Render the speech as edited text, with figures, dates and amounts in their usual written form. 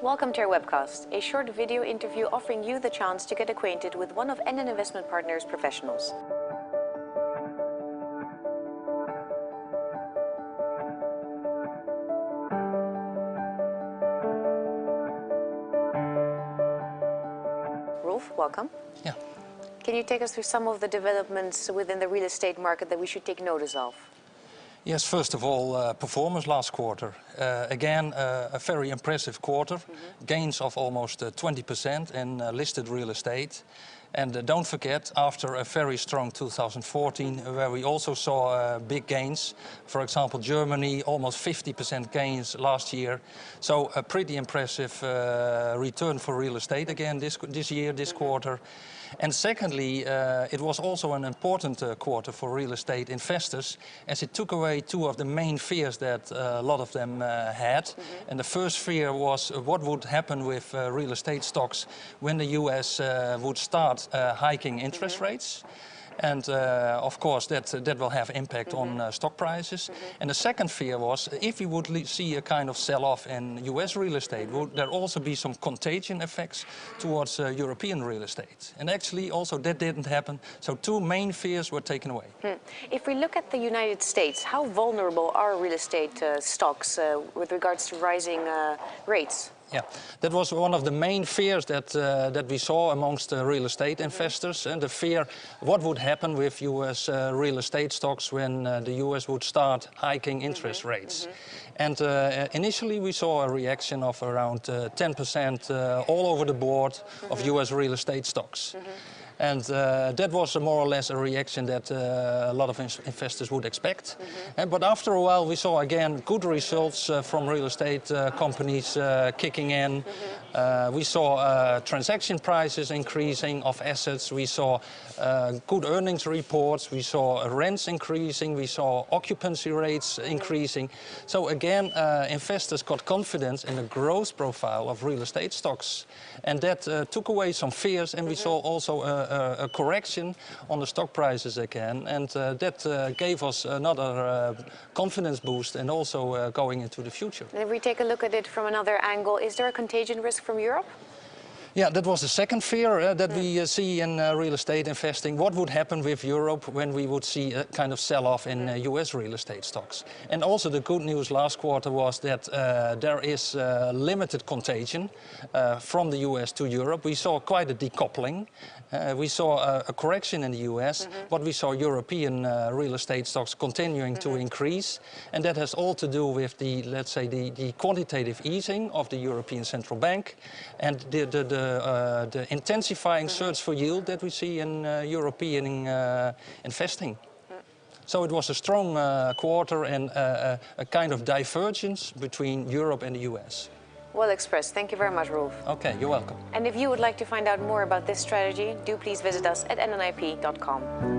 Welcome to our webcast, a short video interview offering you the chance to get acquainted with one of NN Investment Partners' professionals. Roelf, welcome. Yeah. Can you take us through some of the developments within the real estate market that we should take notice of? Yes, first of all, performance last quarter. Again, a very impressive quarter. Gains of almost 20% in listed real estate. And don't forget, after a very strong 2014, where we also saw big gains. For example, Germany, almost 50% gains last year. So a pretty impressive return for real estate again this year, this quarter. And secondly, it was also an important quarter for real estate investors, as it took away two of the main fears that a lot of them had. And the first fear was what would happen with real estate stocks when the US would start hiking interest rates. And of course that will have impact on stock prices. And the second fear was if we would see a kind of sell-off in US real estate, would there also be some contagion effects towards European real estate? And actually also that didn't happen. So two main fears were taken away. If we look at the United States, how vulnerable are real estate stocks with regards to rising rates? Yeah, that was one of the main fears that we saw amongst real estate investors, and the fear what would happen with US real estate stocks when the US would start hiking interest rates. And initially we saw a reaction of around 10% all over the board of US real estate stocks. And that was more or less a reaction that a lot of investors would expect. But after a while we saw again good results from real estate companies kicking in. We saw transaction prices increasing of assets. We saw good earnings reports. We saw rents increasing. We saw occupancy rates increasing. So again, investors got confidence in the growth profile of real estate stocks. And that took away some fears, and we saw also a correction on the stock prices again, and that gave us another confidence boost, and also going into the future. And if we take a look at it from another angle, is there a contagion risk from Europe? Yeah, that was the second fear that we see in real estate investing. What would happen with Europe when we would see a kind of sell-off in US real estate stocks? And also the good news last quarter was that there is limited contagion from the US to Europe. We saw quite a decoupling. We saw a correction in the US, but we saw European real estate stocks continuing to increase. And that has all to do with the, let's say, the quantitative easing of the European Central Bank and the intensifying search for yield that we see in European investing. So it was a strong quarter and a kind of divergence between Europe and the US. Well expressed. Thank you very much, Roelf. Okay, you're welcome. And if you would like to find out more about this strategy, do please visit us at nnip.com.